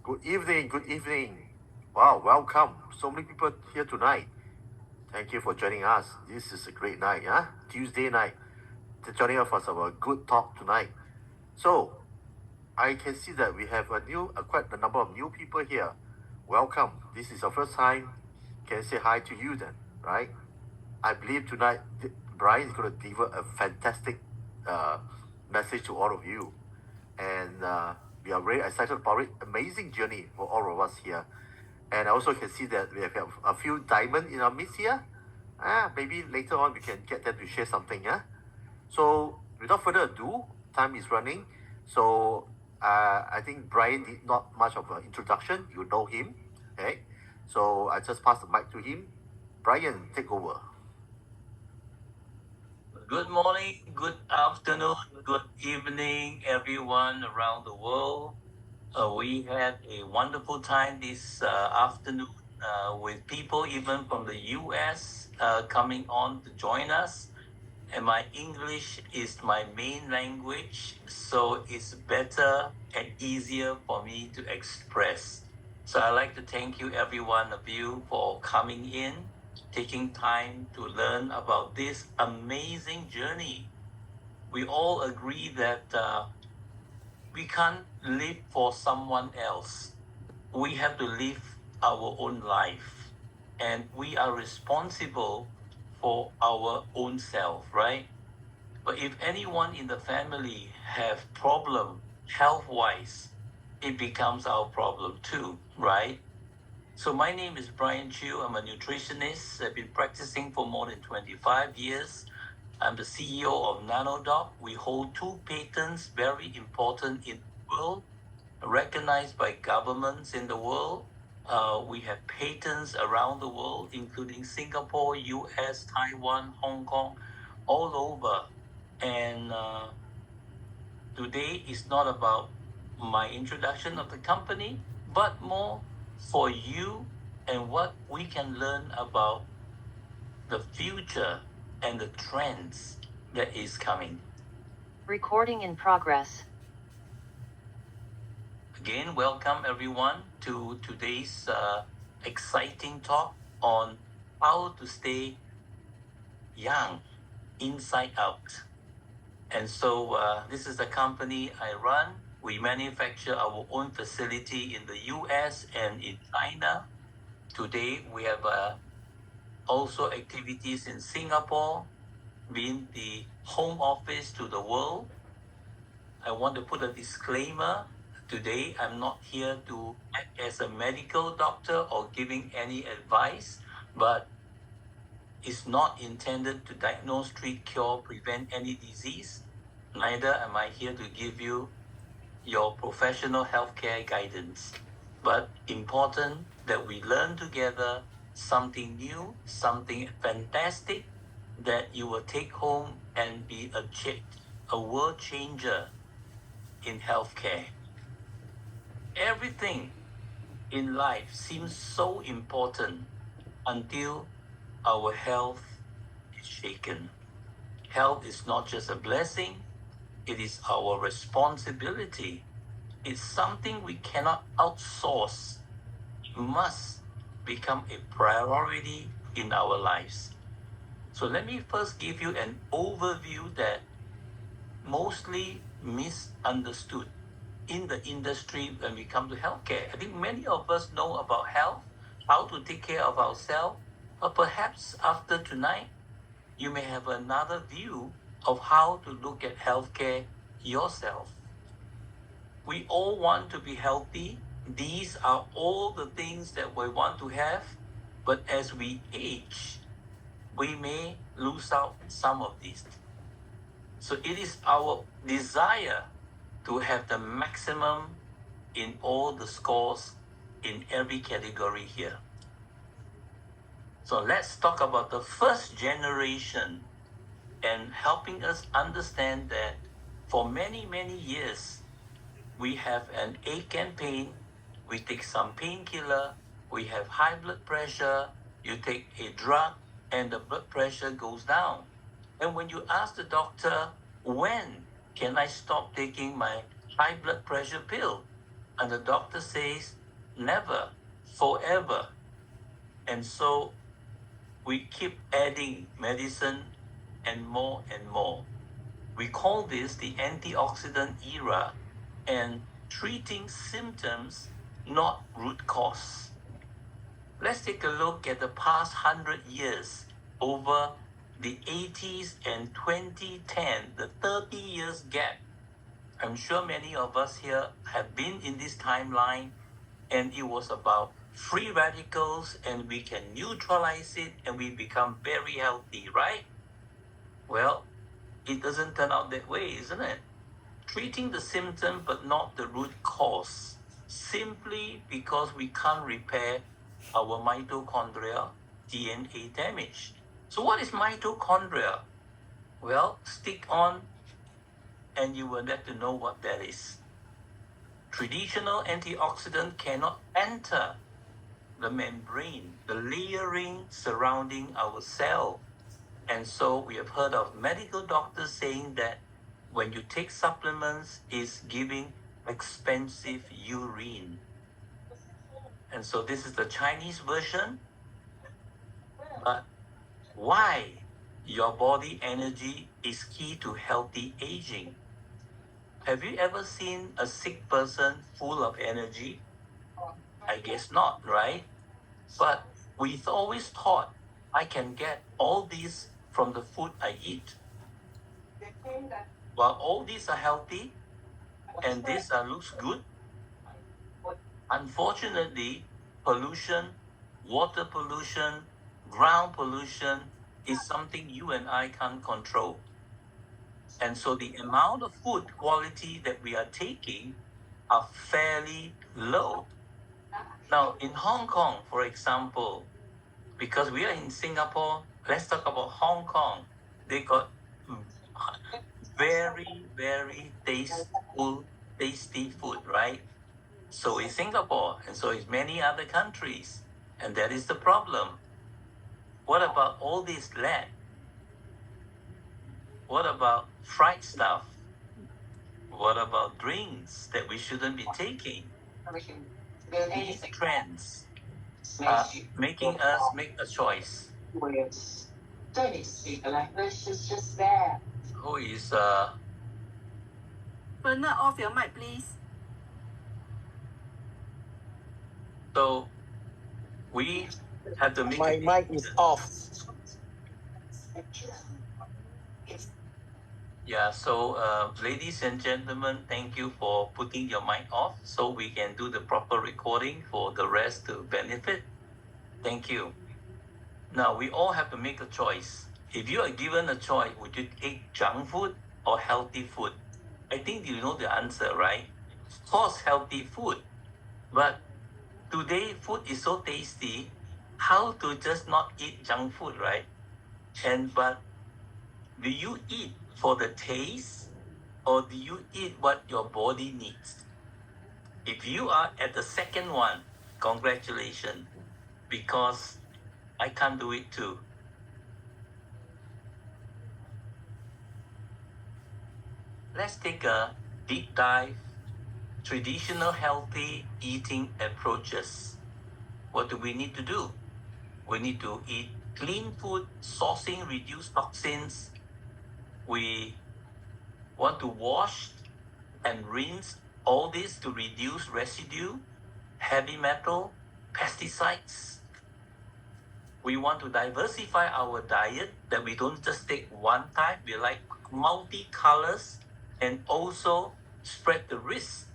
Good evening, good evening. Wow, welcome. So many people here tonight. Thank you for joining us. This is a great night, huh? Tuesday night. Joining us for our good talk tonight. So, I can see that we have quite a number of new people here. Welcome. This is your first time. Can I say hi to you then, right? I believe tonight Brian is going to deliver a fantastic message to all of you. And we are very excited about it. Amazing journey for all of us here. And I also can see that we have a few diamonds in our midst here. Maybe later on we can get them to share something. So without further ado, time is running. So I think Brian did not much of an introduction. You know him. Okay. So I just pass the mic to him. Brian, take over. Good morning, good afternoon, good evening, everyone around the world. We had a wonderful time this afternoon with people even from the US coming on to join us. And my English is my main language, so it's better and easier for me to express. So I'd like to thank you, every one of you, for coming in, taking time to learn about this amazing journey. We all agree that we can't live for someone else. We have to live our own life, and we are responsible for our own self, right? But if anyone in the family have problem health-wise, it becomes our problem too, right? So my name is Brian Chiu. I'm a nutritionist. I've been practicing for more than 25 years. I'm the CEO of NanoDoc. We hold 2 patents, very important in the world, recognized by governments in the world. We have patents around the world, including Singapore, US, Taiwan, Hong Kong, all over. And today is not about my introduction of the company, but more for you and what we can learn about the future and the trends that is coming. Recording in progress. Again, welcome everyone to today's exciting talk on how to stay young inside out. And so this is the company I run. We manufacture our own facility in the US and in China. Today we have also activities in Singapore, being the home office to the world. I want to put a disclaimer. Today, I'm not here to act as a medical doctor or giving any advice, but it's not intended to diagnose, treat, cure, prevent any disease. Neither am I here to give you your professional healthcare guidance. But important that we learn together something new, something fantastic that you will take home and be a world changer in healthcare. Everything in life seems so important until our health is shaken. Health is not just a blessing, it is our responsibility. It's something we cannot outsource. It must become a priority in our lives. So let me first give you an overview that mostly misunderstood in the industry when we come to healthcare. I think many of us know about health, how to take care of ourselves, but perhaps after tonight, you may have another view of how to look at healthcare yourself. We all want to be healthy. These are all the things that we want to have, but as we age, we may lose out some of these. So it is our desire to have the maximum in all the scores in every category here. So let's talk about the first generation and helping us understand that for many, many years, we have an ache and pain, we take some painkiller, we have high blood pressure, you take a drug and the blood pressure goes down. And when you ask the doctor, when can I stop taking my high blood pressure pill? And the doctor says, never, forever. And so we keep adding medicine and more and more. We call this the antioxidant era and treating symptoms, not root cause. Let's take a look at the past 100 years over the 80s and 2010, the 30 years gap. I'm sure many of us here have been in this timeline, and it was about free radicals, and we can neutralize it and we become very healthy, right? Well, it doesn't turn out that way, isn't it? Treating the symptom but not the root cause, simply because we can't repair our mitochondria DNA damage. So what is mitochondria? Well, stick on and you will get to know what that is. Traditional antioxidant cannot enter the membrane, the layering surrounding our cell. And so we have heard of medical doctors saying that when you take supplements, it's giving expensive urine. And so this is the Chinese version. But why your body energy is key to healthy aging? Have you ever seen a sick person full of energy? I guess not, right? But we've always thought I can get all this from the food I eat. While all these are healthy and this looks good, unfortunately, pollution, water pollution, ground pollution is something you and I can't control. And so the amount of food quality that we are taking are fairly low. Now, in Hong Kong, for example, because we are in Singapore, let's talk about Hong Kong. They got very, very tasty food, right? So is Singapore, and so is many other countries. And that is the problem. What about all this lead? What about fried stuff? What about drinks that we shouldn't be taking? These trends are making us make a choice. Who is Bernard, off your mic, please. So we have to make My mic is off. Yeah, so ladies and gentlemen, thank you for putting your mic off so we can do the proper recording for the rest to benefit. Thank you. Now, we all have to make a choice. If you are given a choice, would you take junk food or healthy food? I think you know the answer, right? Of course, healthy food. But today, food is so tasty, how to just not eat junk food, right? But do you eat for the taste, or do you eat what your body needs? If you are at the second one, congratulations, because I can't do it too. Let's take a deep dive. Traditional healthy eating approaches. What do we need to do? We need to eat clean food, sourcing reduce toxins. We want to wash and rinse all this to reduce residue, heavy metal, pesticides. We want to diversify our diet, that we don't just take one type, we like multi-colors, and also spread the risk,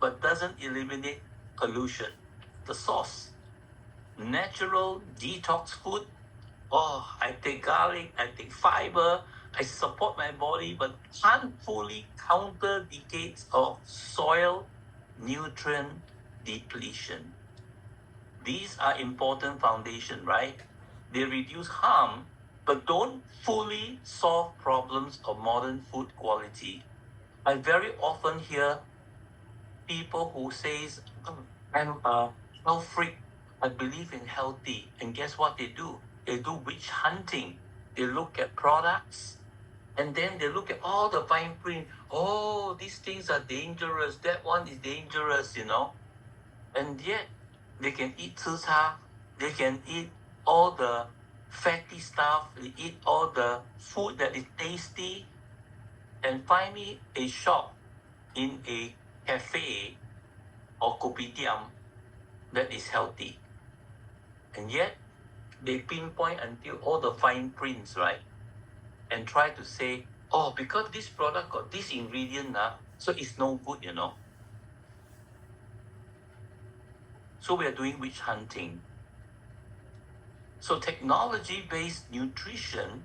but doesn't eliminate pollution. The source, natural detox food. Oh, I take garlic, I take fiber, I support my body, but can't fully counter decades of soil nutrient depletion. These are important foundation, right? They reduce harm, but don't fully solve problems of modern food quality. I very often hear people who says, I'm a health freak, I believe in healthy. And guess what they do? They do witch hunting. They look at products And then they look at all the fine print. Oh, these things are dangerous. That one is dangerous, And yet, they can eat 吃茶. They can eat all the fatty stuff. They eat all the food that is tasty. And find me a shop in a cafe or kopitiam that is healthy. And yet, they pinpoint until all the fine prints, right? And try to say, oh, because this product got this ingredient, so it's no good, So we are doing witch hunting. So technology-based nutrition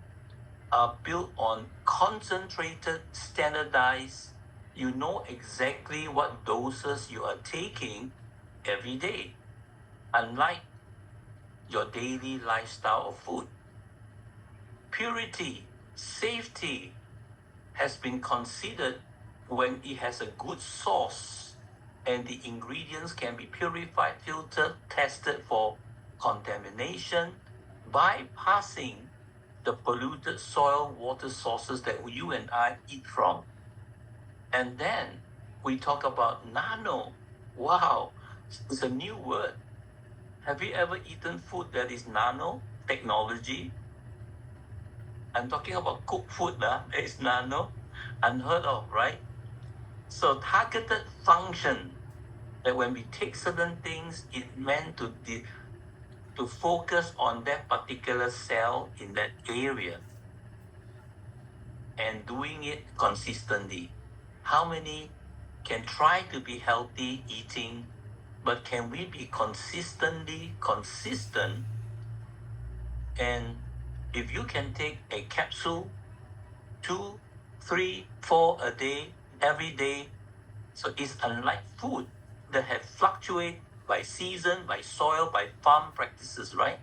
are built on concentrated, standardized. You know exactly what doses you are taking every day, unlike your daily lifestyle of food. Purity, safety has been considered when it has a good source and the ingredients can be purified, filtered, tested for contamination, bypassing the polluted soil, water sources that you and I eat from. And then we talk about nano. Wow, it's a new word. Have you ever eaten food that is nano technology? I'm talking about cooked food that is nano, unheard of, right? So targeted function, that when we take certain things, it's meant to focus on that particular cell in that area and doing it consistently. How many can try to be healthy eating, but can we be consistent? And if you can take a capsule 2, 3, 4 a day, every day, so it's unlike food that have fluctuate by season, by soil, by farm practices, right?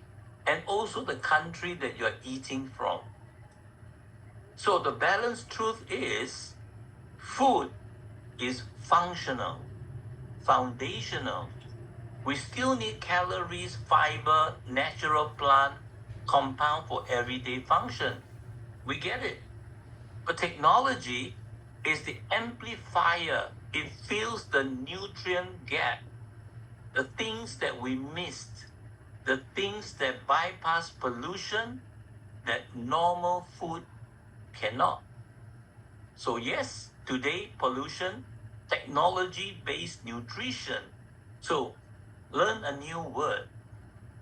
And also the country that you're eating from. So the balanced truth is food is functional, foundational. We still need calories, fiber, natural plant, compound for everyday function. We get it. But technology is the amplifier. It fills the nutrient gap, the things that we missed, the things that bypass pollution that normal food cannot. So yes, today pollution, technology-based nutrition. So learn a new word,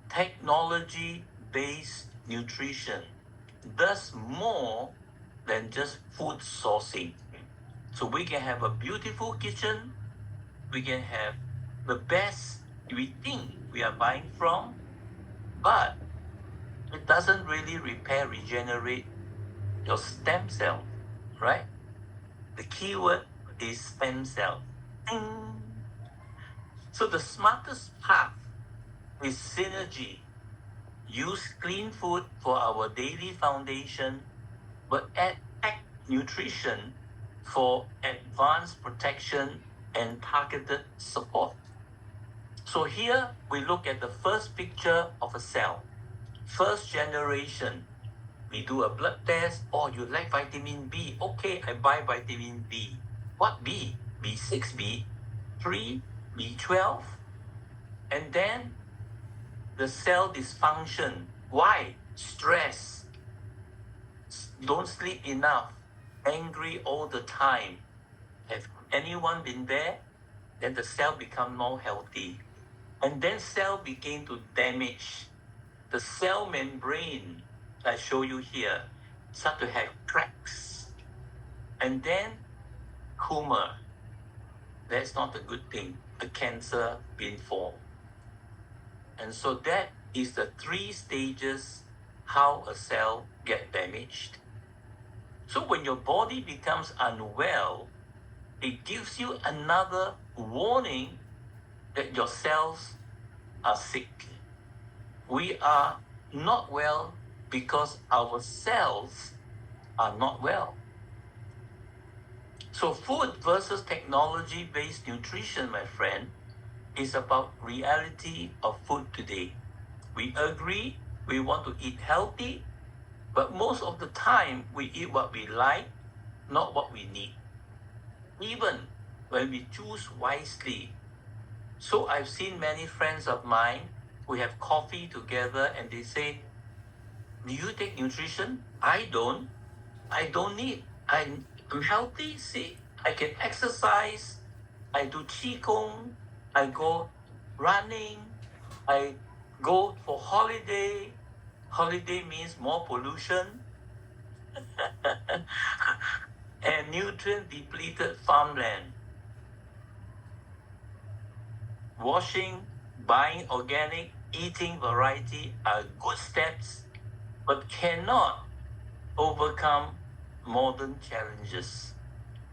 technology-based nutrition does more than just food sourcing. So we can have a beautiful kitchen, we can have the best we think we are buying from, but it doesn't really repair, regenerate your stem cell, right? The key word is stem cell. Ding. So the smartest path is synergy. Use clean food for our daily foundation, but add tech nutrition for advanced protection and targeted support. So here we look at the first picture of a cell. First generation. We do a blood test. Oh, you like vitamin B. Okay, I buy vitamin B. What B? B6, B3, B12. And then the cell dysfunction. Why? Stress. Don't sleep enough. Angry all the time. Have anyone been there? Then the cell become more healthy. And then cell begin to damage. The cell membrane, I show you here, start to have cracks. And then tumor. That's not a good thing. The cancer being formed. And so that is the 3 stages how a cell get damaged. So when your body becomes unwell, it gives you another warning that your cells are sick. We are not well because our cells are not well. So food versus technology-based nutrition, my friend, is about reality of food today. We agree we want to eat healthy, But most of the time, we eat what we like, not what we need. Even when we choose wisely. So I've seen many friends of mine who have coffee together and they say, do you take nutrition? I don't need. I'm healthy, see, I can exercise, I do qigong, I go running, I go for holiday. Holiday means more pollution. And nutrient depleted farmland. Washing, buying organic, eating variety are good steps, but cannot overcome modern challenges.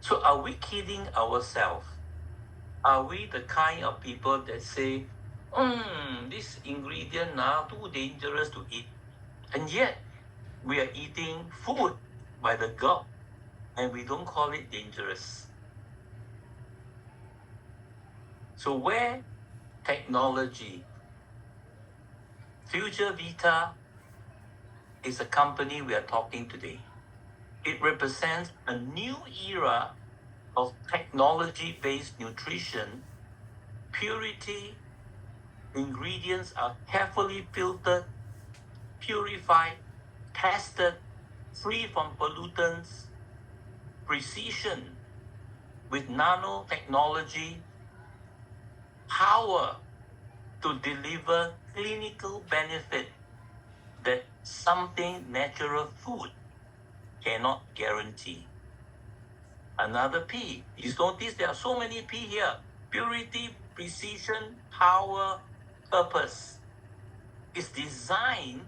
So are we kidding ourselves? Are we the kind of people that say, this ingredient are too dangerous to eat? And yet, we are eating food by the gulp, and we don't call it dangerous. So where technology, Future Vita is a company we are talking today. It represents a new era of technology-based nutrition. Purity, ingredients are carefully filtered, purified, tested, free from pollutants, precision with nanotechnology, power to deliver clinical benefit that something natural food cannot guarantee. Another P. You notice there are so many P here. Purity, precision, power, purpose. It's designed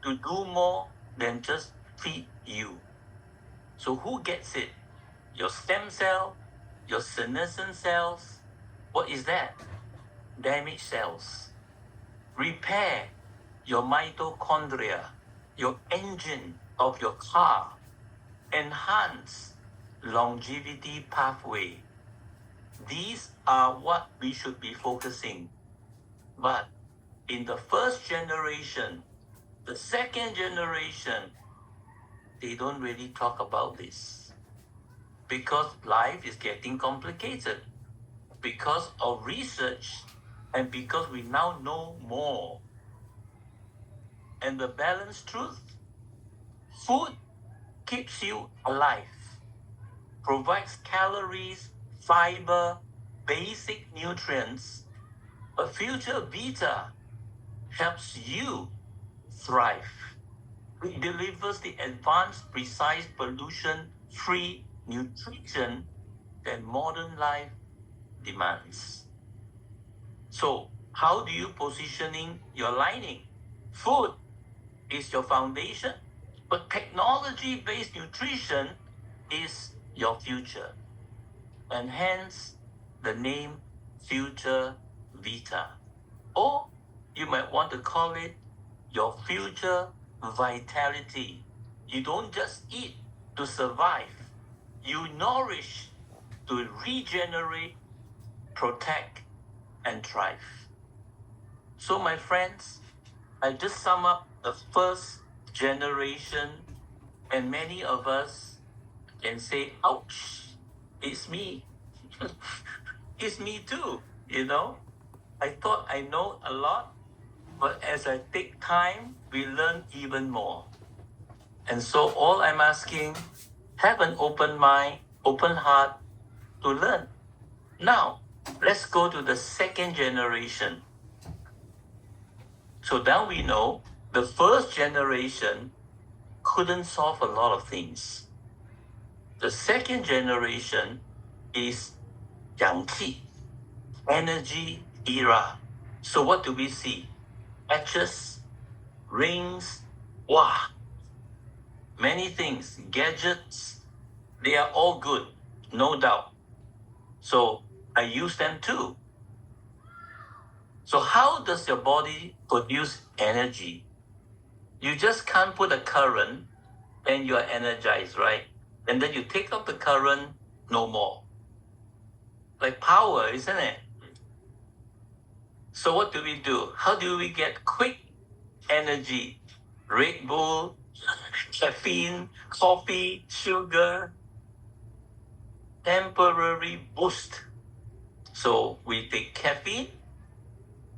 to do more than just feed you. So who gets it? Your stem cell, your senescent cells. What is that? Damaged cells. Repair your mitochondria, your engine of your car. Enhance longevity pathway. These are what we should be focusing. But in the first generation, the second generation, they don't really talk about this because life is getting complicated because of research and because we now know more. And the balanced truth, food keeps you alive, provides calories, fiber, basic nutrients. A Future Vita helps you thrive. It delivers the advanced, precise, pollution-free nutrition that modern life demands. So, how do you positioning your lining? Food is your foundation, but technology-based nutrition is your future. And hence, the name Future Vita. Or you might want to call it your future vitality. You don't just eat to survive. You nourish to regenerate, protect, and thrive. So my friends, I just sum up the first generation, and many of us can say, ouch, it's me. It's me too, you know. I thought I know a lot, but as I take time, we learn even more. And so all I'm asking, have an open mind, open heart to learn. Now, let's go to the second generation. So now we know the first generation couldn't solve a lot of things. The second generation is 氧气, energy era. So what do we see? Watches, rings, wow, many things, gadgets, they are all good, no doubt. So I use them too. So how does your body produce energy? You just can't put a current and you're energized, right? And then you take off the current, no more. Like power, isn't it? So what do we do? How do we get quick energy? Red Bull, caffeine, coffee, sugar, temporary boost. So we take caffeine,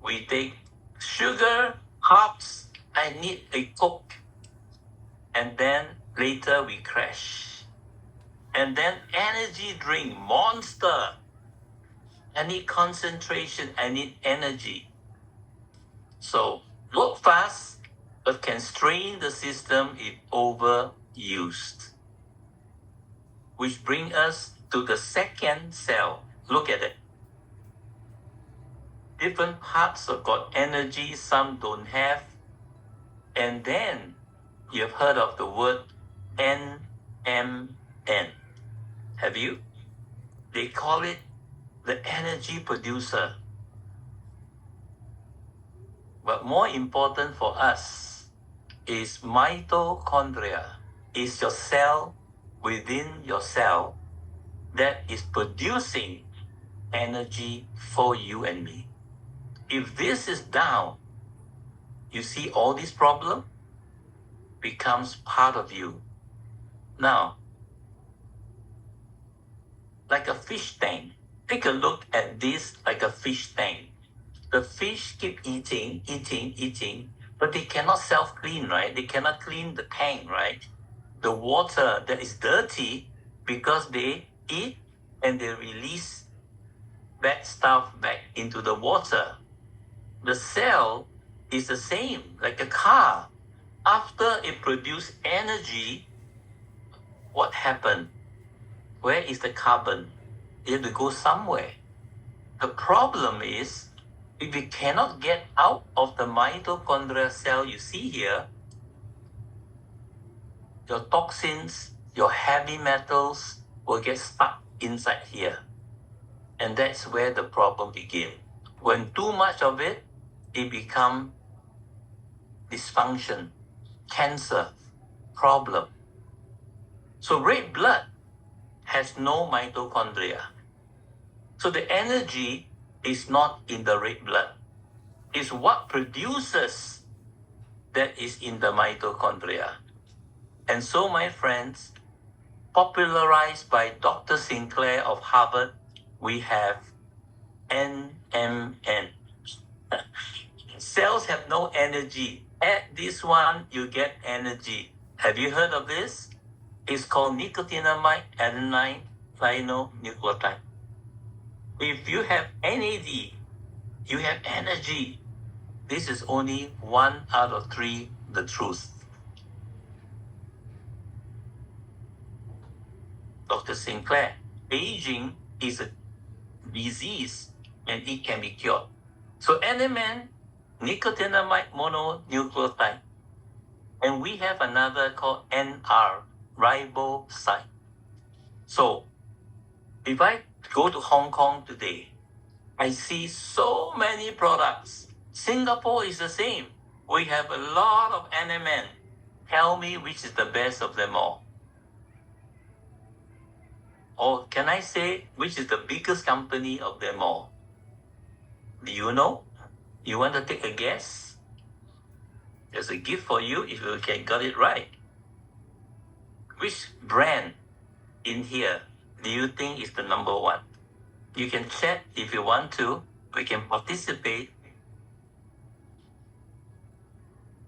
we take sugar, carbs, I need a Coke. And then later we crash. And then energy drink, Monster. I need concentration, I need energy. So work fast, but can strain the system if overused. Which brings us to the second cell. Look at it. Different parts have got energy, some don't have. And then you've heard of the word NMN. Have you? They call it the energy producer. But more important for us is mitochondria. Is your cell within your cell that is producing energy for you and me. If this is down, you see all this problem becomes part of you. Now, like a fish tank, take a look at this like a fish tank. The fish keep eating, but they cannot self-clean, right? They cannot clean the tank, right? The water that is dirty because they eat and they release bad stuff back into the water. The cell is the same, like a car. After it produces energy, what happened? Where is the carbon? It has to go somewhere. The problem is, if we cannot get out of the mitochondrial cell you see here, your toxins, your heavy metals will get stuck inside here. And that's where the problem begins. When too much of it, it becomes dysfunction, cancer, problem. So red blood has no mitochondria. So the energy is not in the red blood. It's what produces that is in the mitochondria. And so, my friends, popularized by Dr. Sinclair of Harvard, we have NMN. Cells have no energy. Add this one, you get energy. Have you heard of this? It's called nicotinamide adenine nucleotide. If you have NAD, you have energy. This is only 1 out of 3 the truth. Dr. Sinclair, aging is a disease and it can be cured. So NMN, nicotinamide mononucleotide. And we have another called NR, riboside. So if I go to Hong Kong today, I see so many products. Singapore is the same. We have a lot of NMN. Tell me which is the best of them all. Or can I say which is the biggest company of them all? Do you know? You want to take a guess? There's a gift for you if you can get it right. Which brand in here do you think is the number one? You can chat if you want to. We can participate.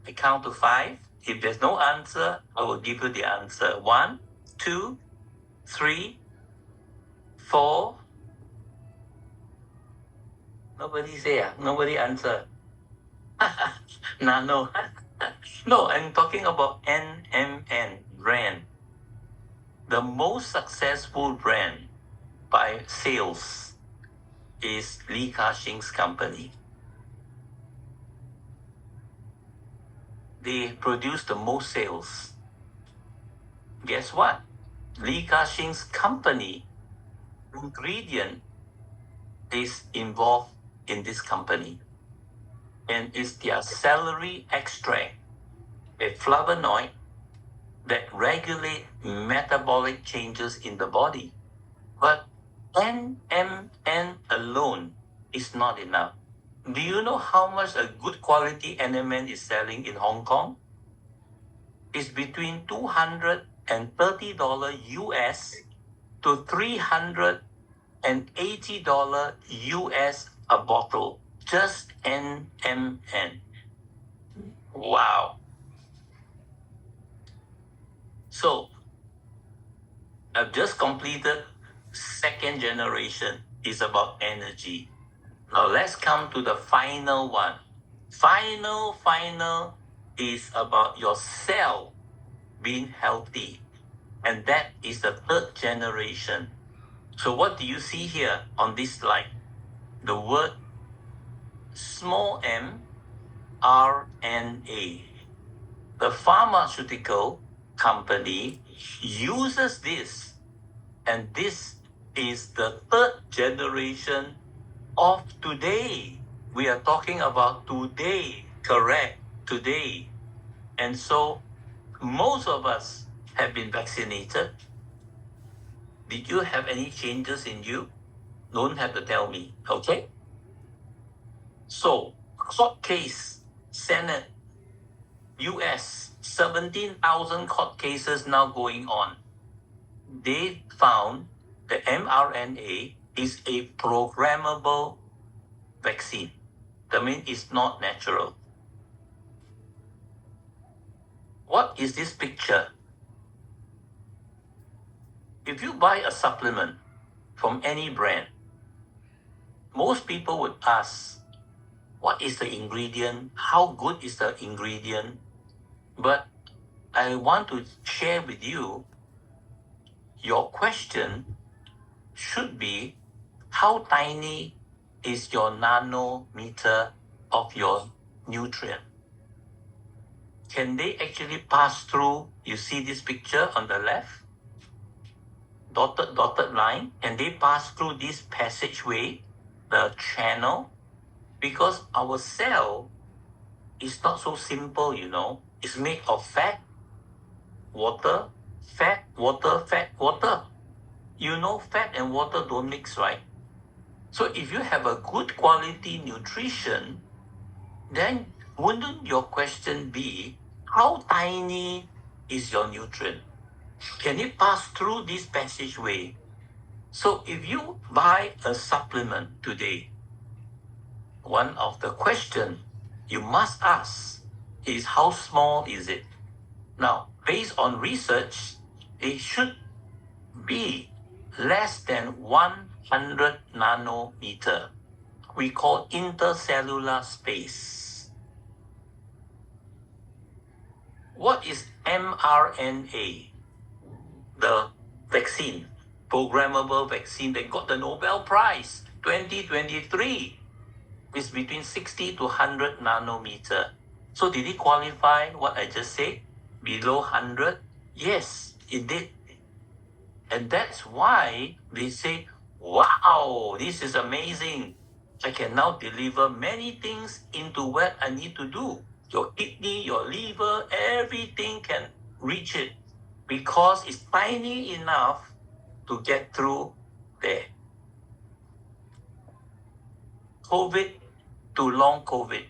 I count to 5. If there's no answer, I will give you the answer. 1, 2, 3, 4. Nobody say, nobody answer. No. No, I'm talking about NMN brand. The most successful brand by sales is Li Ka-shing's company. They produce the most sales. Guess what? Li Ka-shing's company ingredient is involved in this company. And it's their celery extract, a flavonoid that regulate metabolic changes in the body. But NMN alone is not enough. Do you know how much a good quality NMN is selling in Hong Kong? is between $230 US to $380 US a bottle. Just NMN. Wow. So, I've just completed second generation. Is about energy. Now let's come to the final one. Final is about your cell being healthy. And that is the third generation. So what do you see here on this slide? The word small m RNA. The pharmaceutical company uses this, and this is the third generation of today. We are talking about today, correct? Today. And so most of us have been vaccinated. Did you have any changes in you? Don't have to tell me, okay? So, court case, Senate, US, 17,000 court cases now going on. They found the mRNA is a programmable vaccine. That means it's not natural. What is this picture? If you buy a supplement from any brand, most people would ask, what is the ingredient? How good is the ingredient? But I want to share with you, your question should be, how tiny is your nanometer of your nutrient? Can they actually pass through? You see this picture on the left? Dotted line. Can they pass through this passageway, the channel? Because our cell is not so simple, you know. It's made of fat, water, fat, water, fat, water. You know fat and water don't mix, right? So if you have a good quality nutrition, then wouldn't your question be, how tiny is your nutrient? Can it pass through this passageway? So if you buy a supplement today, one of the questions you must ask is, how small is it? Now, based on research, it should be less than 100 nanometer. We call intercellular space. What is mRNA? The vaccine, programmable vaccine that got the Nobel Prize 2023 is between 60 to 100 nanometer. So did it qualify what I just said? Below 100? Yes, it did. And that's why they say, wow, this is amazing. I can now deliver many things into what I need to do. Your kidney, your liver, everything can reach it because it's tiny enough to get through there. COVID to long COVID.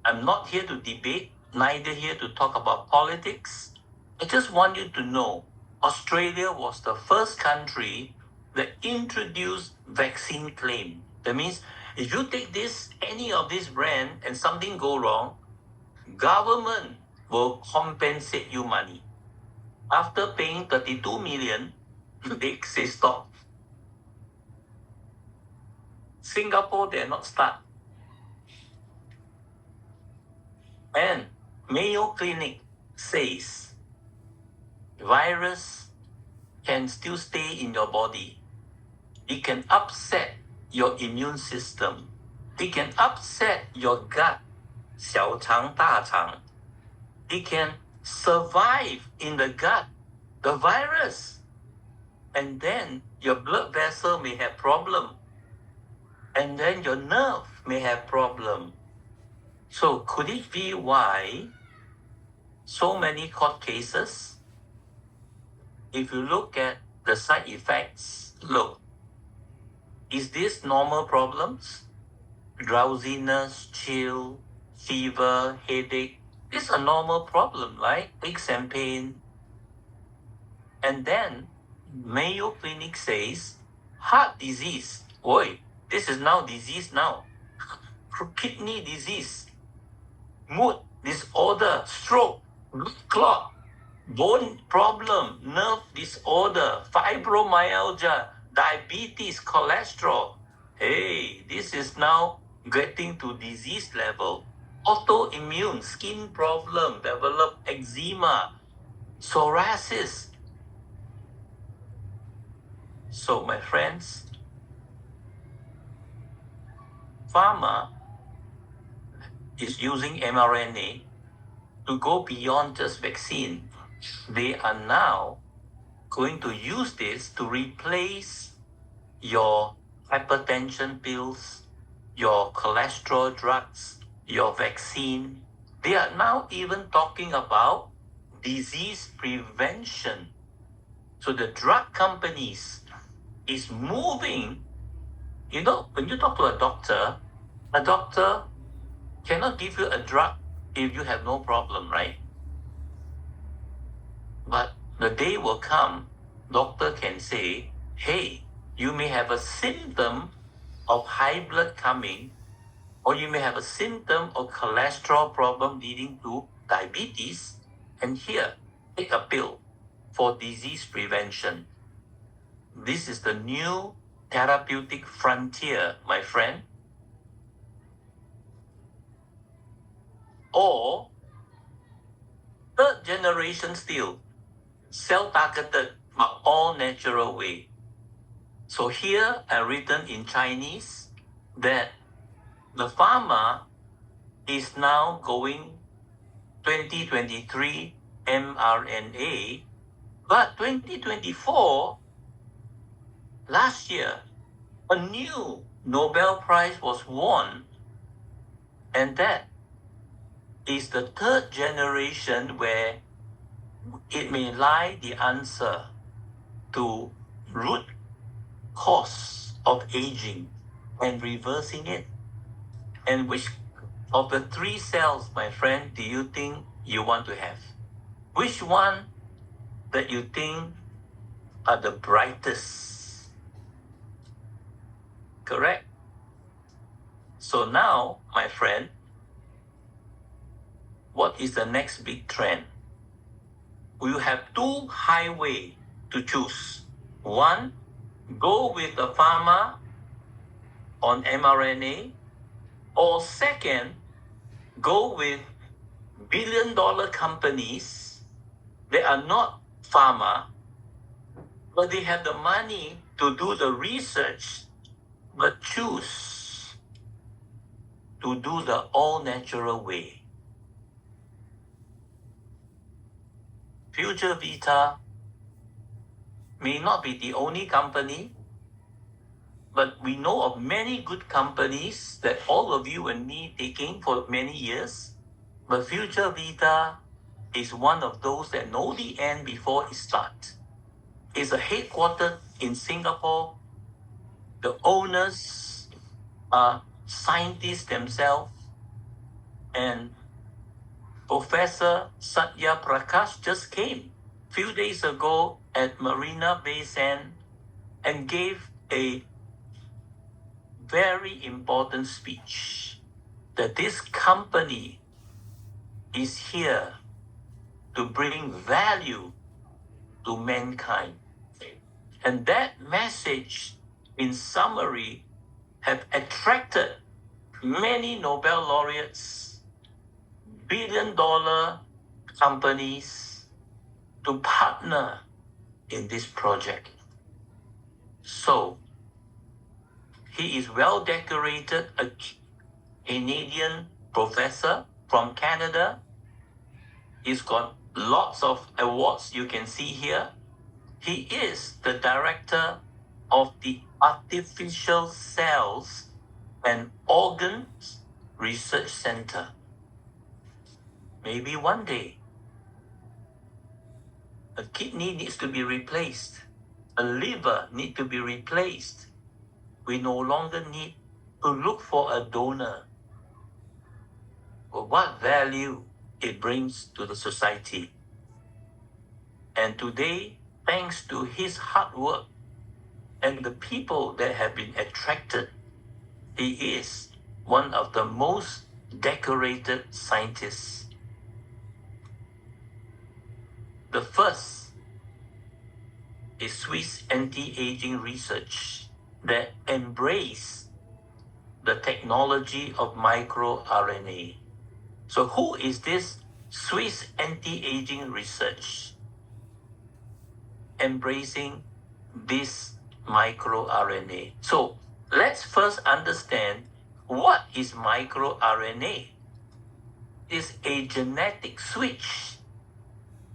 I'm not here to debate, neither here to talk about politics. I just want you to know Australia was the first country that introduced vaccine claim. That means if you take this, any of this brand, and something go wrong, government will compensate you money. After paying 32 million, they say stop. Singapore dare not start. And Mayo Clinic says virus can still stay in your body. It can upset your immune system. It can upset your gut, 小肠, 大肠. It can survive in the gut, the virus. And then your blood vessel may have problem. And then your nerve may have problem. So could it be why so many court cases? If you look at the side effects, look, is this normal problems? Drowsiness, chill, fever, headache, It's a normal problem, right? Aches and pain. And then Mayo Clinic says, heart disease. Boy, this is now disease now. Kidney disease, mood disorder, stroke, blood clot, bone problem, nerve disorder, fibromyalgia, diabetes, cholesterol. Hey, this is now getting to disease level. Autoimmune, skin problem, develop eczema, psoriasis. So, my friends, pharma is using mRNA to go beyond just vaccine. They are now going to use this to replace your hypertension pills, your cholesterol drugs, your vaccine. They are now even talking about disease prevention. So the drug companies is moving. You know, when you talk to a doctor cannot give you a drug if you have no problem, right? But the day will come, doctor can say, hey, you may have a symptom of high blood coming, or you may have a symptom of cholesterol problem leading to diabetes, and here, take a pill for disease prevention. This is the new therapeutic frontier, my friend. Or third generation still, cell-targeted but all natural way. So here I written in Chinese that the pharma is now going 2023 mRNA, but 2024, last year, a new Nobel Prize was won, and that is the third generation where it may lie the answer to root cause of aging and reversing it. And which of the three cells, my friend, do you think you want to have? Which one that you think are the brightest? Correct? So now, my friend, what is the next big trend? We have two highways to choose. One, go with the pharma on mRNA, or second, go with billion-dollar companies that are not pharma, but they have the money to do the research, but choose to do the all-natural way. Future Vita may not be the only company, but we know of many good companies that all of you and me taking for many years. But Future Vita is one of those that know the end before it starts. It's a headquartered in Singapore. The owners are scientists themselves, and Professor Satya Prakash just came a few days ago at Marina Bay Sands and gave a very important speech that this company is here to bring value to mankind. And that message, in summary, have attracted many Nobel laureates, billion-dollar companies to partner in this project. So, he is well decorated, a Canadian professor from Canada. He's got lots of awards you can see here. He is the director of the Artificial Cells and Organs Research Center. Maybe one day, a kidney needs to be replaced, a liver needs to be replaced. We no longer need to look for a donor. But what value it brings to the society. And today, thanks to his hard work and the people that have been attracted, he is one of the most decorated scientists. The first is Swiss anti-aging research that embrace the technology of microRNA. So who is this Swiss anti-aging research embracing this microRNA? So let's first understand what is microRNA. It's a genetic switch.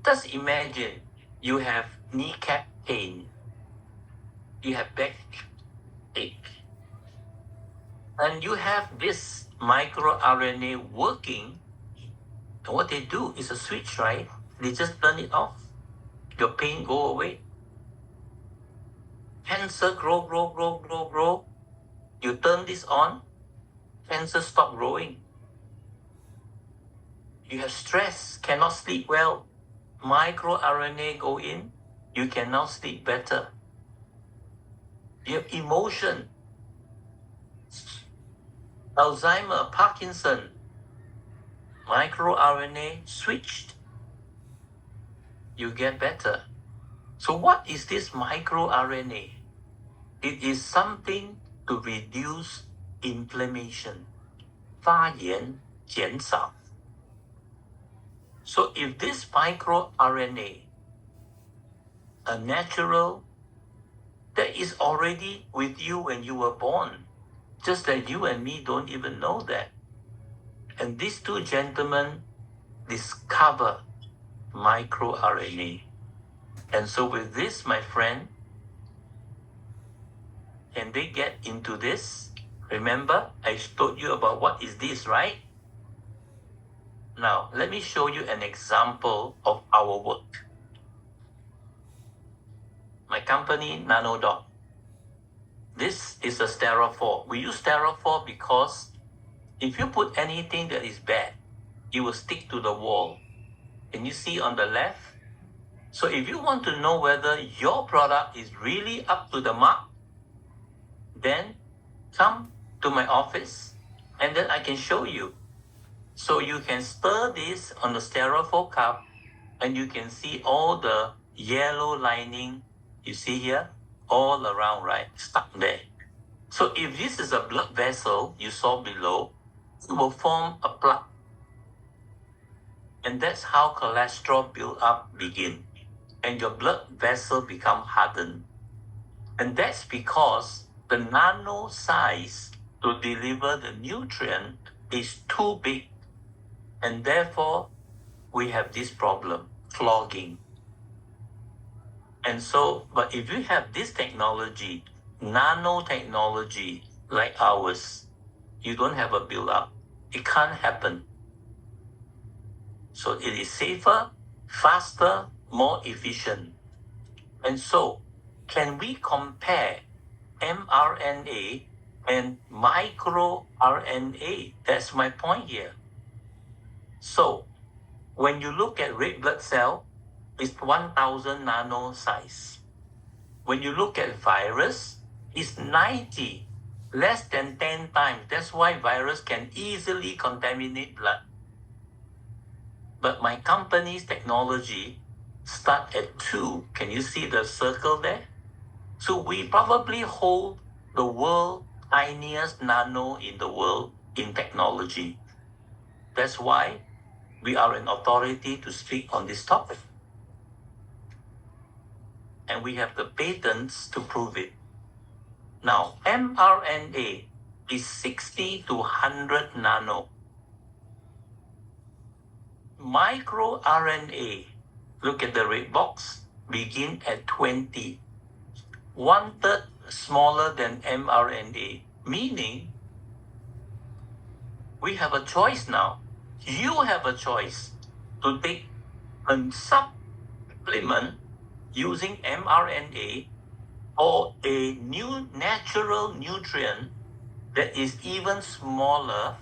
Just imagine you have kneecap pain, you have backache, and you have this microRNA working. And what they do is a switch, right? They just turn it off. Your pain go away. Cancer grow. You turn this on, cancer stop growing. You have stress, cannot sleep well. microRNA go in, you can now sleep better. You have emotion, Alzheimer, Parkinson, microRNA switched, you get better. So what is this microRNA? It is something to reduce inflammation, 发炎减少. So if this microRNA, a natural, that is already with you when you were born, just that you and me don't even know that. And these two gentlemen discover microRNA. And so with this, my friend, can they get into this? Remember, I told you about what is this, right? Now, let me show you an example of our work. My company, NanoDoc. This is a Styrofoam. We use Styrofoam because if you put anything that is bad, it will stick to the wall. Can you see on the left? So if you want to know whether your product is really up to the mark, then come to my office and then I can show you. So you can stir this on the Styrofoam cup and you can see all the yellow lining, you see here, all around, right, stuck there. So if this is a blood vessel you saw below, it will form a plug. And that's how cholesterol build-up begin. And your blood vessel become hardened. And that's because the nano size to deliver the nutrient is too big. And therefore, we have this problem, clogging. And so, but if you have this technology, nanotechnology like ours, you don't have a build-up. It can't happen. So it is safer, faster, more efficient. And so, can we compare mRNA and microRNA? That's my point here. So, when you look at red blood cell, it's 1,000 nano size. When you look at virus, it's 90, less than 10 times. That's why virus can easily contaminate blood. But my company's technology start at 2. Can you see the circle there? So we probably hold the world tiniest nano in the world in technology. That's why we are an authority to speak on this topic. And we have the patents to prove it. Now, mRNA is 60 to 100 nano. MicroRNA, look at the red box, begin at 20. 1/3 smaller than mRNA, meaning we have a choice now. You have a choice to take a supplement using mRNA or a new natural nutrient that is even smaller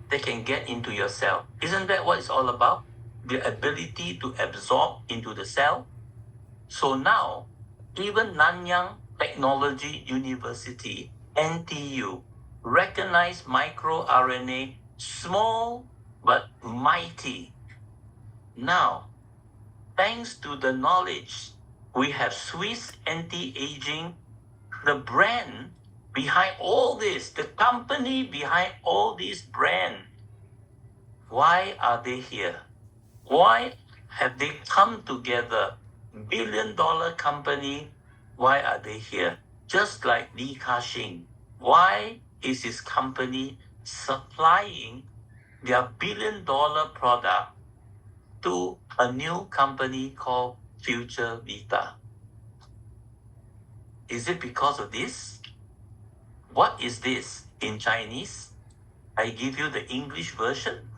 they can get into your cell. Isn't that what it's all about? The ability to absorb into the cell. So now, even Nanyang Technology University, NTU, recognize microRNA small but mighty. Now, thanks to the knowledge, we have Swiss anti-aging, the brand behind all this, the company behind all this brand. Why are they here? Why have they come together? Billion-dollar company, why are they here? Just like Li Ka-shing, why is his company supplying their billion-dollar product to a new company called Future Vita? Is it because of this? What is this in Chinese? I give you the English version.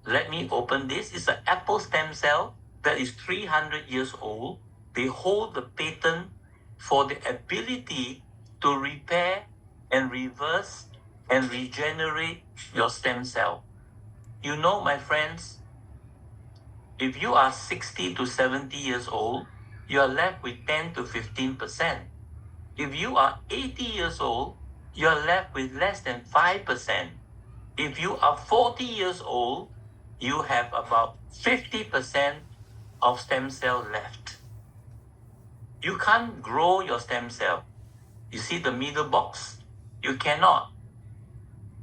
Let me open this. It's an apple stem cell that is 300 years old. They hold the patent for the ability to repair and reverse and regenerate your stem cell. You know, my friends, if you are 60 to 70 years old, you are left with 10 to 15%. If you are 80 years old, you are left with less than 5%. If you are 40 years old, you have about 50% of stem cell left. You can't grow your stem cell. You see the middle box? You cannot.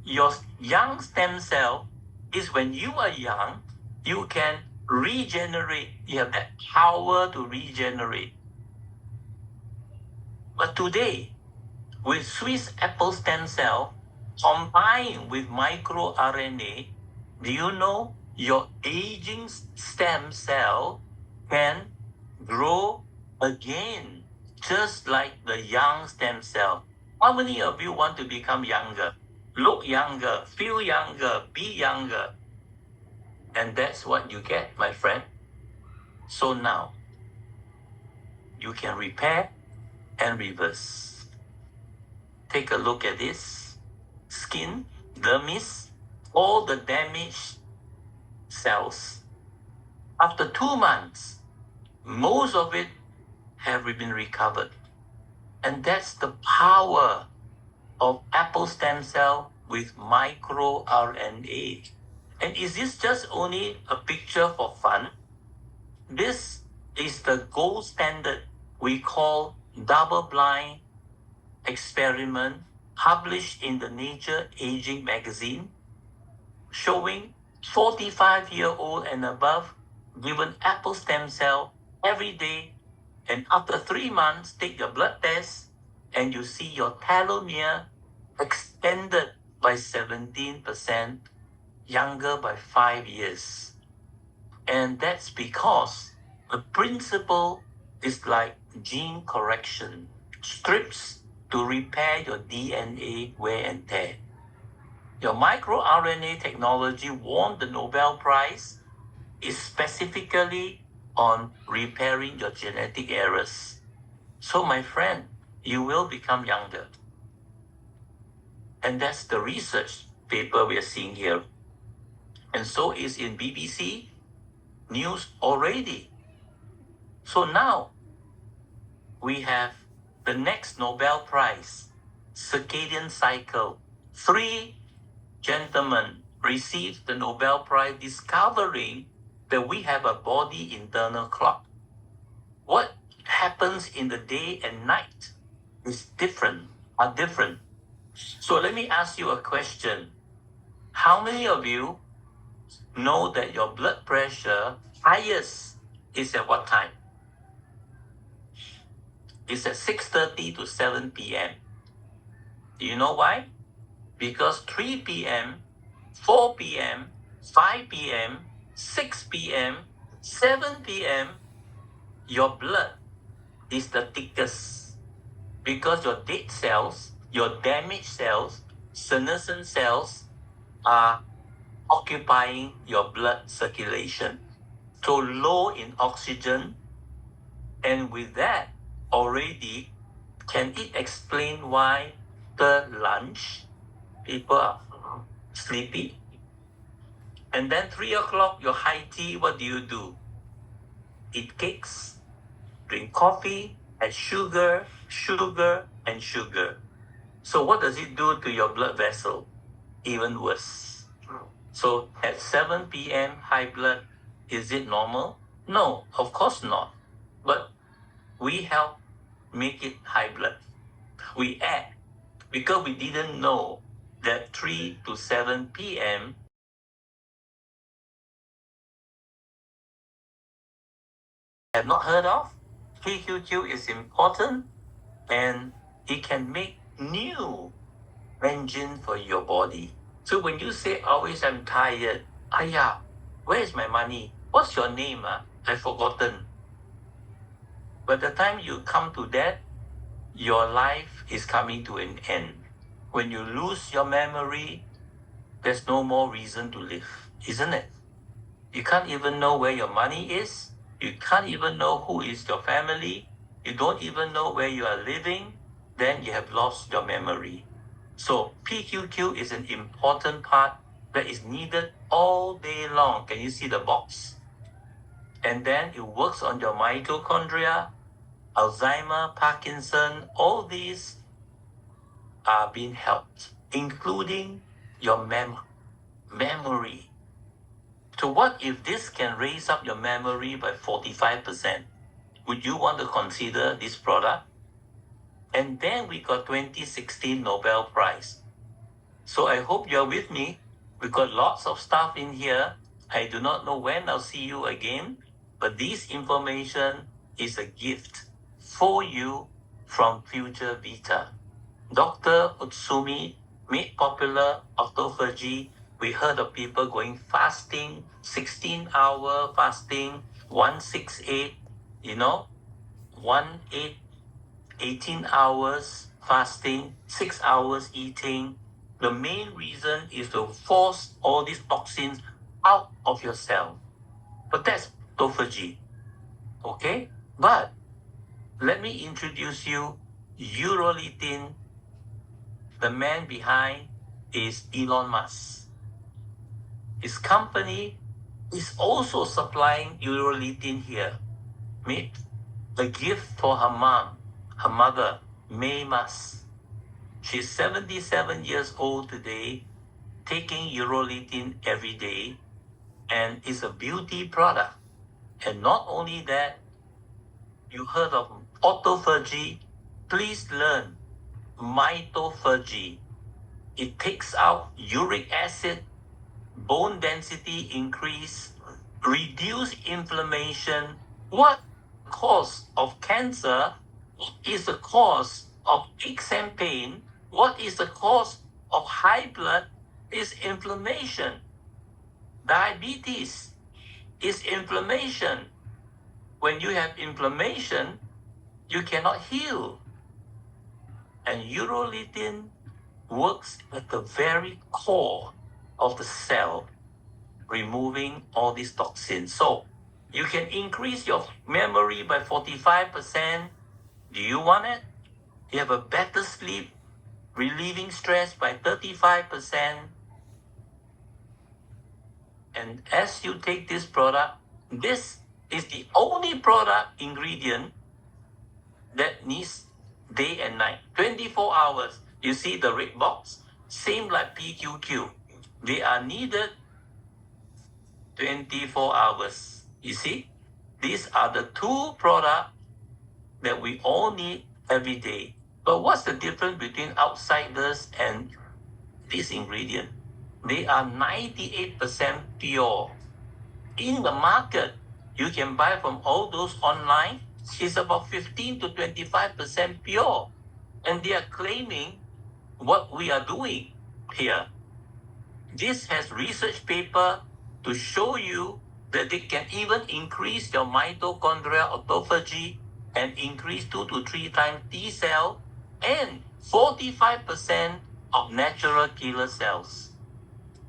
Your young stem cell is when you are young, you can regenerate. You have that power to regenerate. But today, with Swiss apple stem cell combined with microRNA, do you know your aging stem cell can grow again, just like the young stem cell? How many of you want to become younger? Look younger, feel younger, be younger. And that's what you get, my friend. So now, you can repair and reverse. Take a look at this. Skin, dermis, all the damaged cells. After 2 months, most of it have been recovered. And that's the power of apple stem cell with microRNA. And is this just only a picture for fun? This is the gold standard we call double-blind experiment published in the Nature Aging magazine, showing 45-year-old and above given apple stem cell every day, and after 3 months, take your blood test, and you see your telomere extended by 17%, younger by 5 years. And that's because the principle is like gene correction, strips to repair your DNA wear and tear. Your microRNA technology won the Nobel Prize is specifically on repairing your genetic errors. So my friend, you will become younger. And that's the research paper we are seeing here. And so is in BBC News already. So now we have the next Nobel Prize, circadian cycle. 3 gentlemen received the Nobel Prize discovering that we have a body internal clock. What happens in the day and night is different. So let me ask you a question. How many of you know that your blood pressure highest is at what time? It's at 6:30 to 7 p.m. Do you know why? Because 3 p.m., 4 p.m., 5 p.m., 6 p.m., 7 p.m., your blood is the thickest. Because your dead cells, your damaged cells, senescent cells are occupying your blood circulation. So low in oxygen, and with that already, can it explain why the lunch people are sleepy? And then 3 o'clock, your high tea, what do? Eat cakes, drink coffee, add sugar, and sugar. So what does it do to your blood vessel? Even worse. So at 7 p.m. high blood, is it normal? No, of course not. But we help make it high blood. We add because we didn't know that 3 to 7 p.m. have not heard of. PQQ is important and it can make new engine for your body. So when you say always I'm tired, where is my money? What's your name? I've forgotten. By the time you come to that, your life is coming to an end. When you lose your memory, there's no more reason to live, isn't it? You can't even know where your money is. You can't even know who is your family. You don't even know where you are living. Then you have lost your memory. So PQQ is an important part that is needed all day long. Can you see the box? And then it works on your mitochondria, Alzheimer, Parkinson, all these are being helped, including your memory. So what if this can raise up your memory by 45%? Would you want to consider this product? And then we got 2016 Nobel Prize. So I hope you're with me. We got lots of stuff in here. I do not know when I'll see you again, but this information is a gift for you from Future Vita. Dr. Utsumi made popular autophagy. We heard of people going fasting, 16-hour fasting, 168, 18 hours fasting, 6 hours eating. The main reason is to force all these toxins out of your cell. But that's autophagy. Okay? But let me introduce you urolithin. The man behind is Elon Musk. His company is also supplying urolithin here. Made a gift for her mother, May Musk. She's 77 years old today, taking urolithin every day, and it's a beauty product. And not only that, you heard of autophagy. Please learn mitophagy. It takes out uric acid, bone density increase, reduce inflammation. What cause of cancer? What is the cause of aches and pain? What is the cause of high blood? Is inflammation. Diabetes is inflammation. When you have inflammation, you cannot heal. And urolithin works at the very core of the cell, removing all these toxins. So you can increase your memory by 45%. Do you want it? You have a better sleep, relieving stress by 35%. And as you take this product, this is the only product ingredient that needs day and night, 24 hours. You see the red box? Same like PQQ. They are needed 24 hours. You see? These are the two products that we all need every day. But what's the difference between outsiders and this ingredient? They are 98% pure. In the market, you can buy from all those online. It's about 15 to 25% pure. And they are claiming what we are doing here. This has research paper to show you that they can even increase your mitochondrial autophagy and increase 2 to 3 times T cell and 45% of natural killer cells.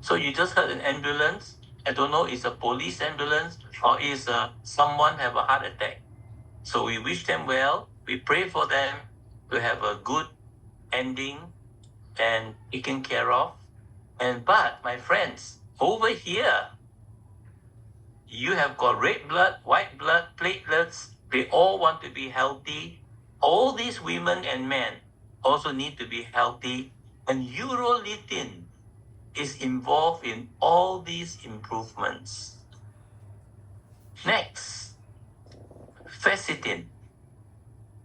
So you just heard an ambulance. I don't know, it's a police ambulance or is someone have a heart attack. So we wish them well. We pray for them to have a good ending and taken care of. But my friends, Over here, you have got red blood, white blood, platelets. They all want to be healthy. All these women and men also need to be healthy. And urolithin is involved in all these improvements. Next, Facetin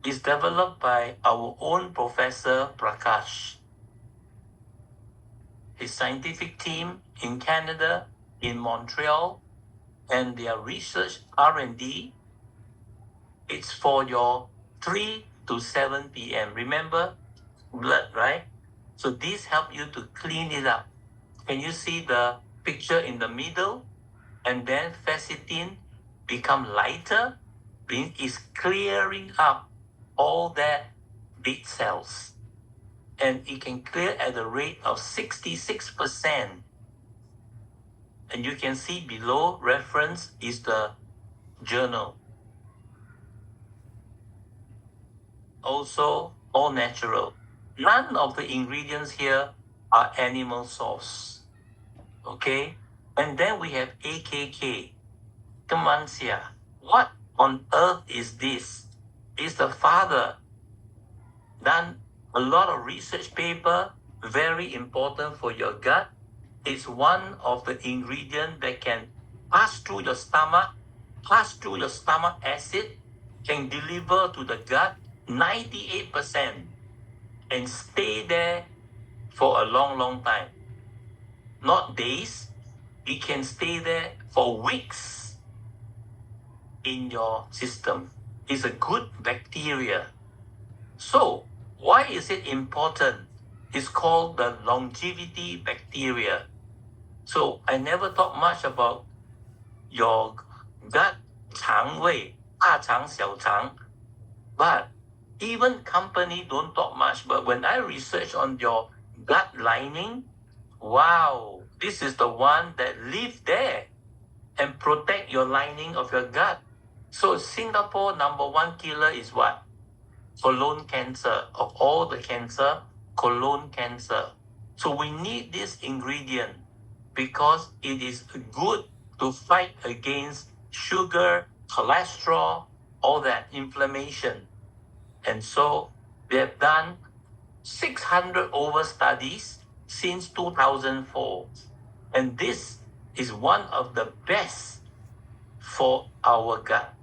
is developed by our own Professor Prakash. His scientific team in Canada, in Montreal, and their research R&D, it's for your 3 to 7 p.m. Remember, blood, right? So this help you to clean it up. Can you see the picture in the middle? And then Facetin become lighter, means it's clearing up all that dead cells. And it can clear at a rate of 66%. And you can see below reference is the journal. Also, all natural. None of the ingredients here are animal source. Okay? And then we have AKK, Kemansia. What on earth is this? Is the father done a lot of research paper, very important for your gut. It's one of the ingredients that can pass through your stomach acid, can deliver to the gut 98% and stay there for a long, long time. Not days, it can stay there for weeks in your system. It's a good bacteria. So, why is it important? It's called the longevity bacteria. So, I never talk much about your gut, 肠胃, 大肠, 小肠. But even company don't talk much. But when I research on your gut lining, wow, this is the one that live there and protect your lining of your gut. So Singapore #1 killer is what? Colon cancer. Of all the cancer, colon cancer. So we need this ingredient because it is good to fight against sugar, cholesterol, all that inflammation. And so they have done 600 over studies since 2004. And this is one of the best for our gut.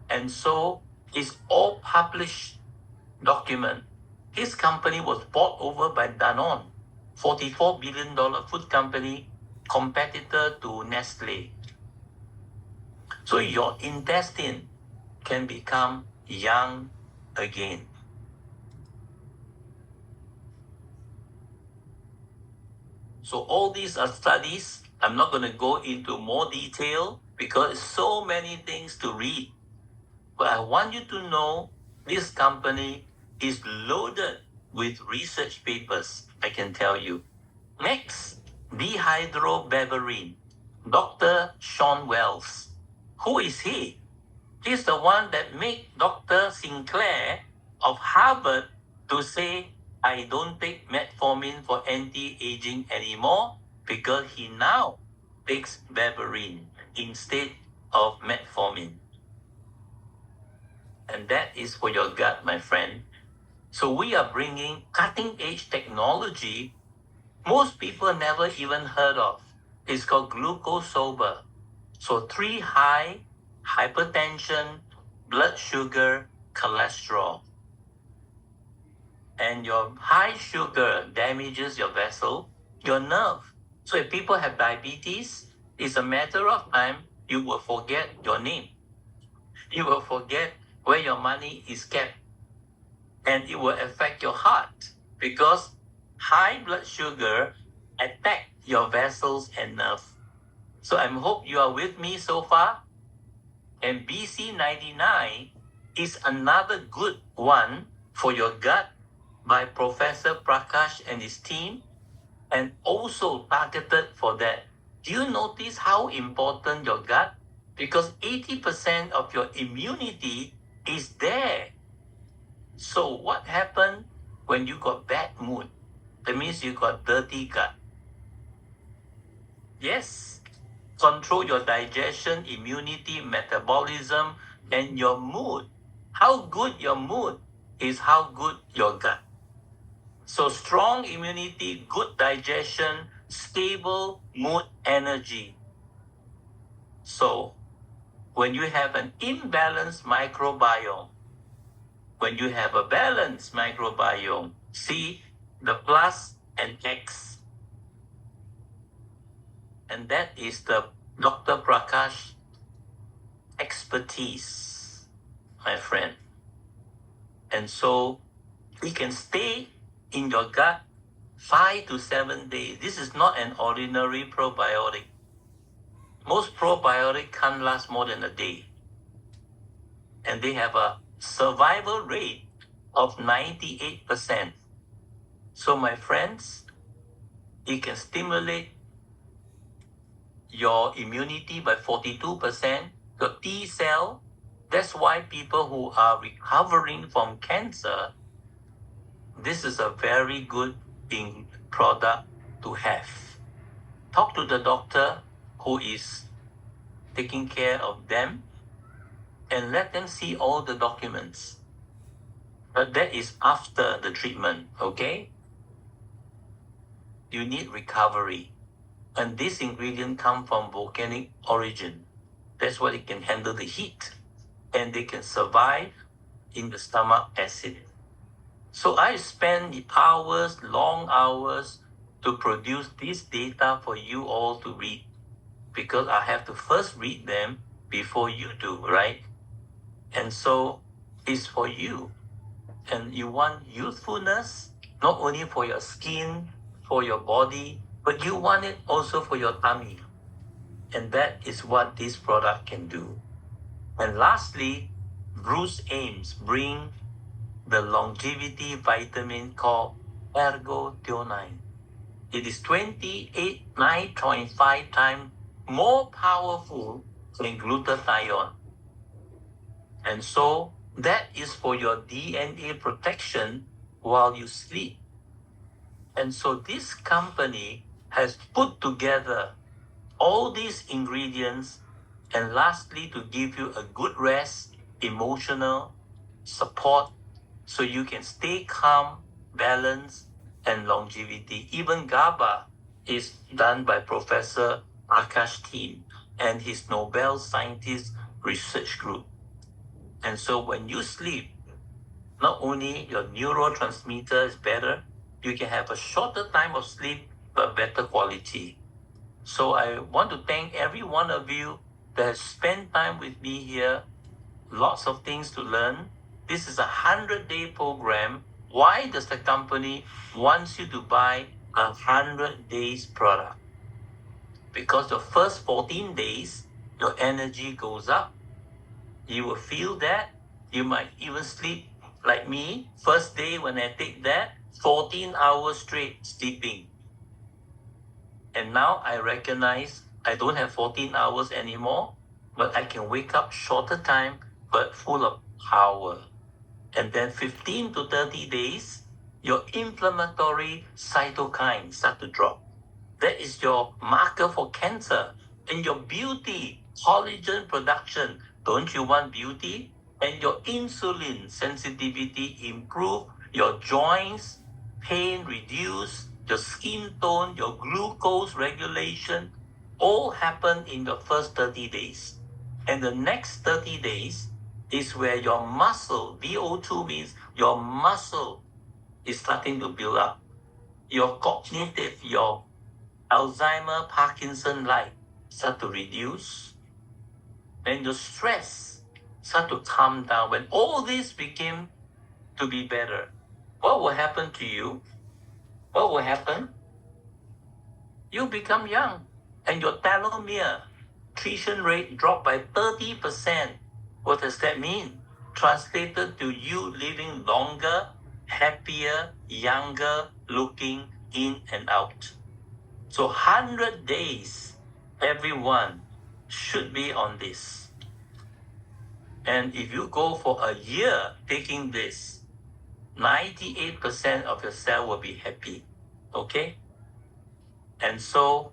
And so it's all published document. His company was bought over by Danone, $44 billion food company, competitor to Nestle. So your intestine can become young again. So all these are studies. I'm not going to go into more detail because so many things to read. But I want you to know this company is loaded with research papers, I can tell you. Next, dehydroberberine. Dr. Sean Wells. Who is he? He's the one that made Dr. Sinclair of Harvard to say, I don't take metformin for anti-aging anymore because he now takes berberine instead of metformin. And that is for your gut, my friend. So we are bringing cutting-edge technology most people never even heard of. It's called glucosober. So 3 high, hypertension, blood sugar, cholesterol. And your high sugar damages your vessel, your nerve. So if people have diabetes, it's a matter of time you will forget your name. You will forget where your money is kept. And it will affect your heart because high blood sugar attack your vessels and nerve. So I hope you are with me so far. And BC99 is another good one for your gut by Professor Prakash and his team, and also targeted for that. Do you notice how important your gut? Because 80% of your immunity is there. So what happened when you got bad mood? That means you got dirty gut. Yes. Control your digestion, immunity, metabolism, and your mood. How good your mood is how good your gut. So strong immunity, good digestion, stable mood, energy. So when you have an imbalanced microbiome, when you have a balanced microbiome, see the plus and X. And that is the Dr. Prakash expertise, my friend. And so we can stay in your gut 5 to 7 days. This is not an ordinary probiotic. Most probiotics can't last more than a day. And they have a survival rate of 98%. So my friends, it can stimulate your immunity by 42%, your T cell. That's why people who are recovering from cancer, this is a very good product to have. Talk to the doctor who is taking care of them and let them see all the documents. But that is after the treatment, okay? You need recovery. And this ingredient come from volcanic origin. That's why it can handle the heat. And they can survive in the stomach acid. So I spend hours, long hours, to produce this data for you all to read. Because I have to first read them before you do, right? And so it's for you. And you want youthfulness, not only for your skin, for your body, but you want it also for your tummy. And that is what this product can do. And lastly, Bruce Ames bring the longevity vitamin called ergothioneine. It is 9.5 times more powerful than glutathione. And so that is for your DNA protection while you sleep. And so this company has put together all these ingredients, and lastly, to give you a good rest, emotional support, so you can stay calm, balanced, and longevity. Even GABA is done by Professor Akash team and his Nobel Scientist Research Group. And so when you sleep, not only your neurotransmitter is better, you can have a shorter time of sleep, but better quality. So I want to thank every one of you that has spent time with me here. Lots of things to learn. This is a 100-day program. Why does the company wants you to buy a 100 days product? Because the first 14 days, your energy goes up. You will feel that. You might even sleep like me. First day when I take that, 14 hours straight sleeping. And now I recognize I don't have 14 hours anymore, but I can wake up shorter time, but full of power. And then 15 to 30 days, your inflammatory cytokines start to drop. That is your marker for cancer. And your beauty, collagen production. Don't you want beauty? And your insulin sensitivity improve, your joints, pain reduce, your skin tone, your glucose regulation, all happen in the first 30 days. And the next 30 days is where your muscle, VO2 means your muscle is starting to build up. Your cognitive, your Alzheimer, Parkinson like start to reduce. And your stress start to calm down. When all this became to be better, what will happen to you? What will happen? You become young, and your telomere attrition rate dropped by 30%. What does that mean? Translated to you living longer, happier, younger, looking in and out. So 100 days, everyone should be on this. And if you go for a year taking this, 98% of your cell will be happy. Okay? And so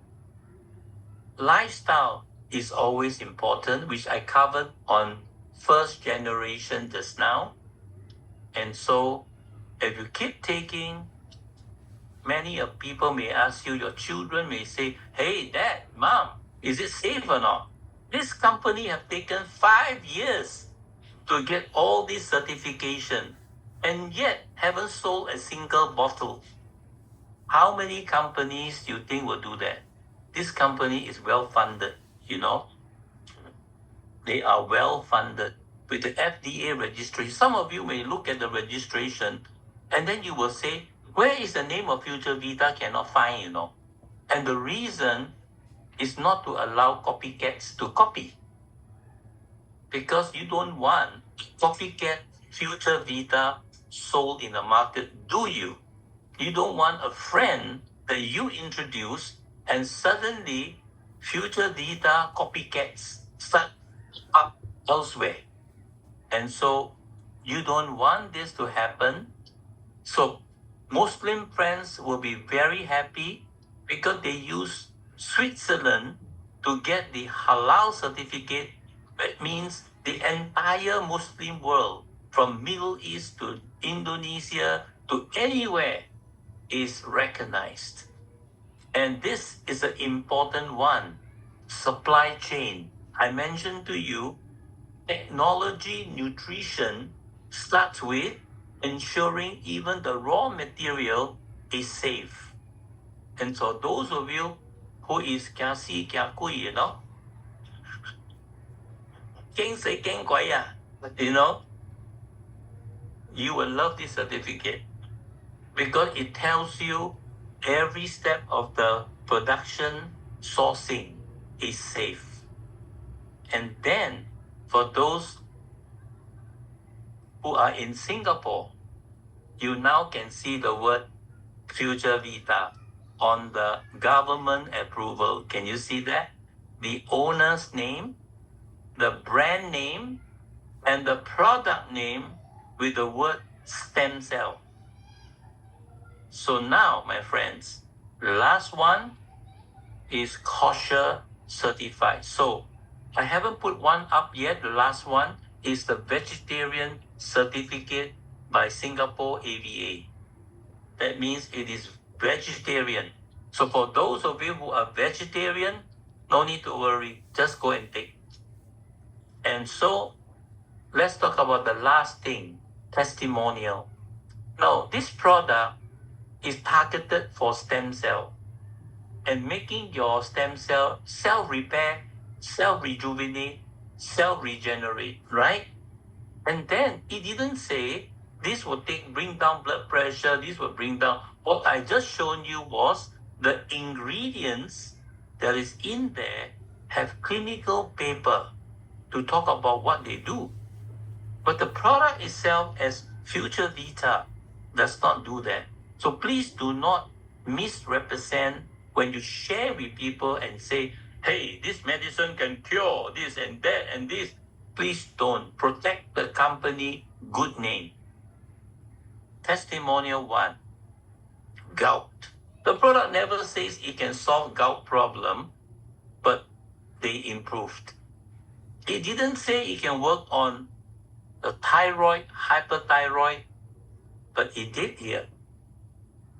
lifestyle is always important, which I covered on first generation just now. And so if you keep taking, many of people may ask you, your children may say, hey, Dad, Mom, is it safe or not? This company have taken 5 years to get all this certification and yet haven't sold a single bottle. How many companies do you think will do that? This company is well funded, you know. They are well funded with the FDA registration. Some of you may look at the registration and then you will say, where is the name of Future Vita? Cannot find, you know. And the reason is not to allow copycats to copy. Because you don't want copycat Future Vita sold in the market, do you? You don't want a friend that you introduce and suddenly Future Vita copycats start up elsewhere. And so you don't want this to happen. So Muslim friends will be very happy because they use Switzerland to get the halal certificate. That means the entire Muslim world, from Middle East to Indonesia to anywhere, is recognized. And this is an important one. Supply chain. I mentioned to you, technology nutrition starts with ensuring even the raw material is safe. And so those of you who is kia si kia kui, you know, keng say keng kwai ya, you know, you will love this certificate because it tells you every step of the production sourcing is safe. And then for those who are in Singapore, you now can see the word Future Vita on the government approval. Can you see that? The owner's name, the brand name, and the product name with the word stem cell. So now, my friends, the last one is kosher certified. So I haven't put one up yet. The last one is the vegetarian certificate by Singapore AVA. That means it is vegetarian. So for those of you who are vegetarian, no need to worry. Just go and take. And so let's talk about the last thing, testimonial. Now, this product is targeted for stem cell and making your stem cell self-repair, self-rejuvenate, self-regenerate, right? And then it didn't say this will bring down blood pressure, this will bring down. What I just shown you was the ingredients that is in there have clinical paper to talk about what they do. But the product itself as Future Vita does not do that. So please do not misrepresent when you share with people and say, hey, this medicine can cure this and that and this. Please don't. Protect the company good name. Testimonial 1, gout. The product never says it can solve gout problem, but they improved. It didn't say it can work on the thyroid, hyperthyroid, but it did here.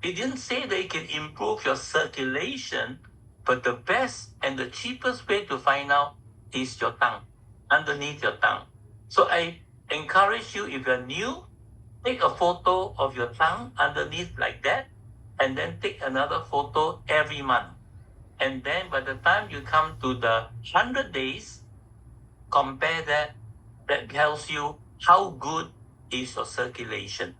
It didn't say that it can improve your circulation, but the best and the cheapest way to find out is your tongue, underneath your tongue. So I encourage you, if you're new, take a photo of your tongue underneath like that, and then take another photo every month. And then by the time you come to the 100 days, compare that. That tells you how good is your circulation.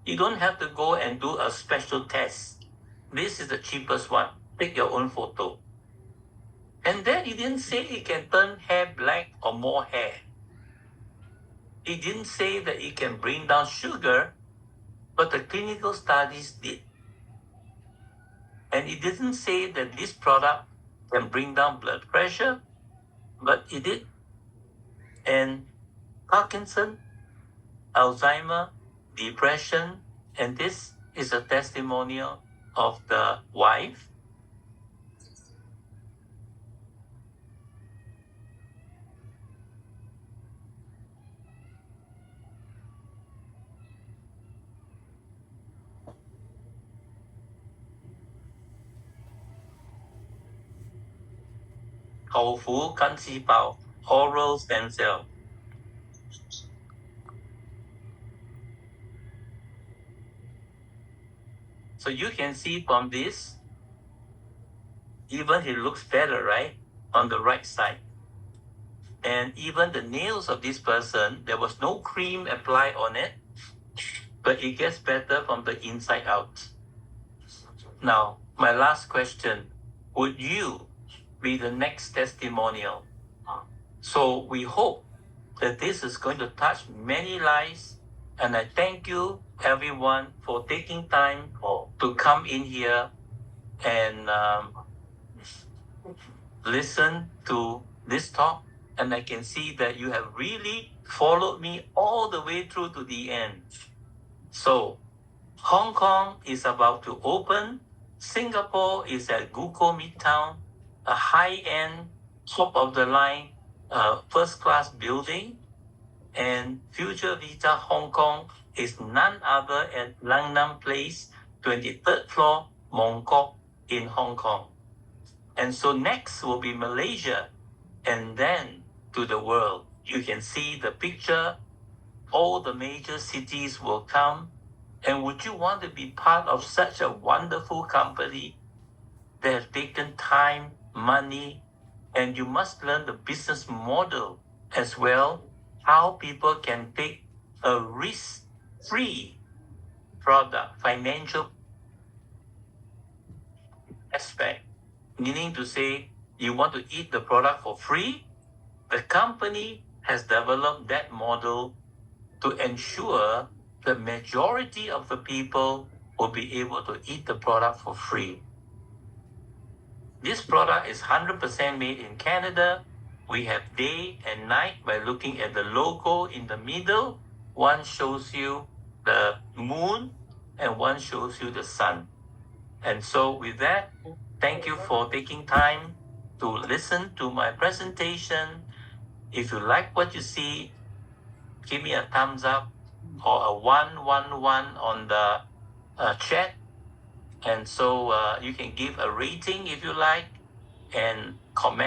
You don't have to go and do a special test. This is the cheapest one. Take your own photo. And then it didn't say it can turn hair black or more hair. It didn't say that it can bring down sugar, but the clinical studies did. And it didn't say that this product can bring down blood pressure, but it did. And Parkinson, Alzheimer, depression, and this is a testimonial of the wife. 口服干细胞 oral stem cell. So you can see from this, even it looks better, right? On the right side. And even the nails of this person, there was no cream applied on it, but it gets better from the inside out. Now, my last question, would you be the next testimonial? So we hope that this is going to touch many lives, and I thank you everyone for taking time to come in here and listen to this talk, and I can see that you have really followed me all the way through to the end. So Hong Kong is about to open. Singapore is at Guko Midtown, a high-end, top-of-the-line, first-class building. And Future Vita Hong Kong is none other at Lang Nam Place, 23rd floor, Mong Kok in Hong Kong. And so next will be Malaysia, and then to the world. You can see the picture. All the major cities will come. And would you want to be part of such a wonderful company that has taken time, money, and you must learn the business model as well, how people can take a risk-free product, financial aspect, meaning to say you want to eat the product for free. The company has developed that model to ensure the majority of the people will be able to eat the product for free. This product is 100% made in Canada. We have day and night by looking at the logo in the middle. One shows you the moon and one shows you the sun. And so with that, thank you for taking time to listen to my presentation. If you like what you see, give me a thumbs up or a 111 on the chat. And so you can give a rating if you like and comment.